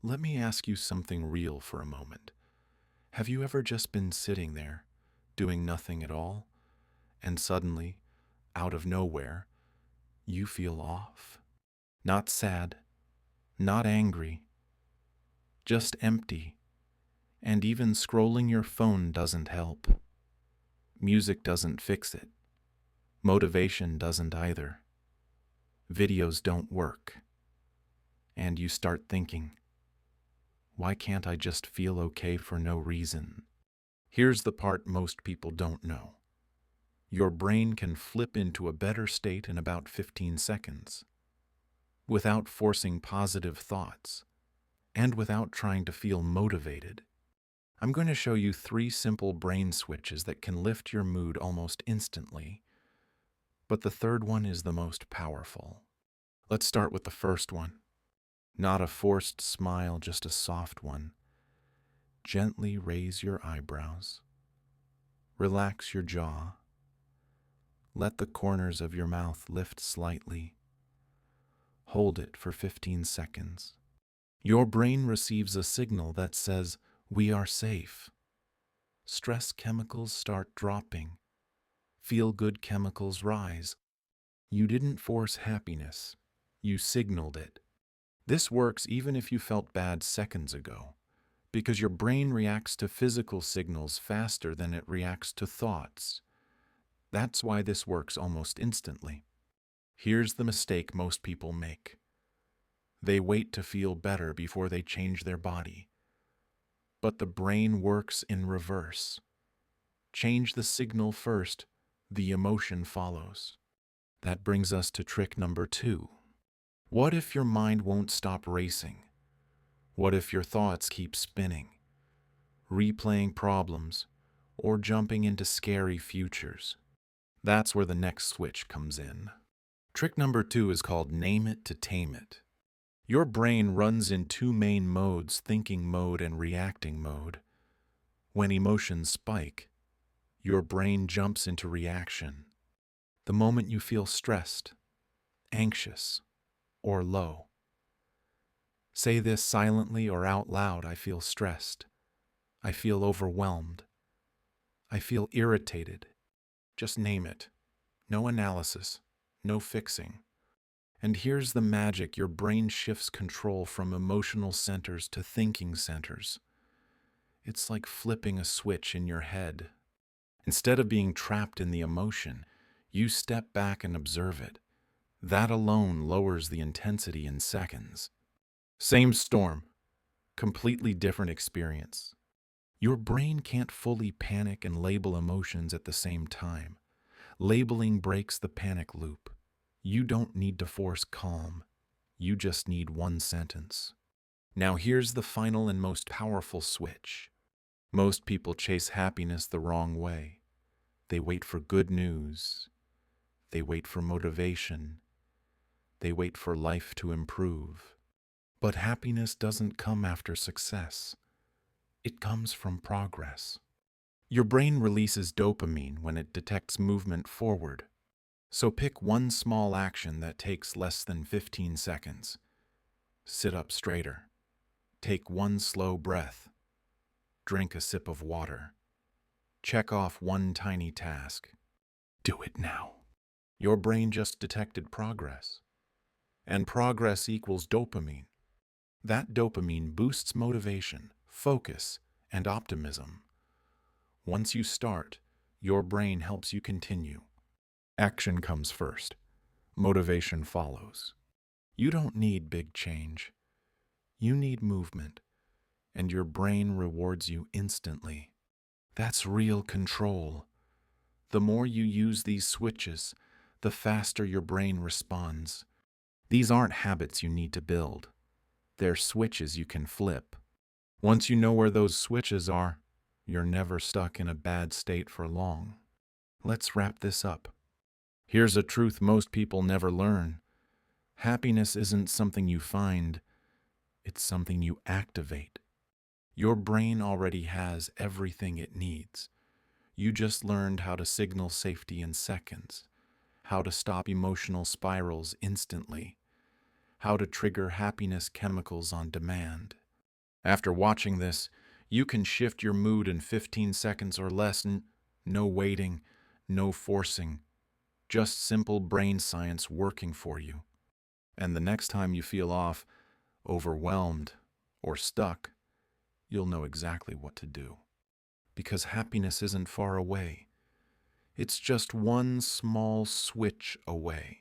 Let me ask you something real for a moment. Have you ever just been sitting there, doing nothing at all, and suddenly, out of nowhere, you feel off? Not sad, not angry, just empty, and even scrolling your phone doesn't help. Music doesn't fix it. Motivation doesn't either. Videos don't work. And you start thinking, why can't I just feel okay for no reason? Here's the part most people don't know. Your brain can flip into a better state in about 15 seconds, without forcing positive thoughts, and without trying to feel motivated. I'm going to show you 3 simple brain switches that can lift your mood almost instantly, but the third one is the most powerful. Let's start with the first one. Not a forced smile, just a soft one. Gently raise your eyebrows. Relax your jaw. Let the corners of your mouth lift slightly. Hold it for 15 seconds. Your brain receives a signal that says, "We are safe." Stress chemicals start dropping. Feel-good chemicals rise. You didn't force happiness. You signaled it. This works even if you felt bad seconds ago, because your brain reacts to physical signals faster than it reacts to thoughts. That's why this works almost instantly. Here's the mistake most people make. They wait to feel better before they change their body. But the brain works in reverse. Change the signal first, the emotion follows. That brings us to trick number 2. What if your mind won't stop racing? What if your thoughts keep spinning, replaying problems, or jumping into scary futures? That's where the next switch comes in. Trick number 2 is called name it to tame it. Your brain runs in 2 main modes, thinking mode and reacting mode. When emotions spike, your brain jumps into reaction. The moment you feel stressed, anxious, or low. Say this silently or out loud: I feel stressed. I feel overwhelmed. I feel irritated. Just name it. No analysis, no fixing. And here's the magic: your brain shifts control from emotional centers to thinking centers. It's like flipping a switch in your head. Instead of being trapped in the emotion, you step back and observe it. That alone lowers the intensity in seconds. Same storm, completely different experience. Your brain can't fully panic and label emotions at the same time. Labeling breaks the panic loop. You don't need to force calm. You just need one sentence. Now here's the final and most powerful switch. Most people chase happiness the wrong way. They wait for good news. They wait for motivation. They wait for life to improve. But happiness doesn't come after success. It comes from progress. Your brain releases dopamine when it detects movement forward. So pick one small action that takes less than 15 seconds. Sit up straighter. Take one slow breath. Drink a sip of water. Check off one tiny task. Do it now. Your brain just detected progress. And progress equals dopamine. That dopamine boosts motivation, focus, and optimism. Once you start, your brain helps you continue. Action comes first. Motivation follows. You don't need big change. You need movement, and your brain rewards you instantly. That's real control. The more you use these switches, the faster your brain responds. These aren't habits you need to build. They're switches you can flip. Once you know where those switches are, you're never stuck in a bad state for long. Let's wrap this up. Here's a truth most people never learn. Happiness isn't something you find, it's something you activate. Your brain already has everything it needs. You just learned how to signal safety in seconds, how to stop emotional spirals instantly, how to trigger happiness chemicals on demand. After watching this, you can shift your mood in 15 seconds or less. No waiting, no forcing, just simple brain science working for you. And the next time you feel off, overwhelmed, or stuck, you'll know exactly what to do. Because happiness isn't far away. It's just one small switch away.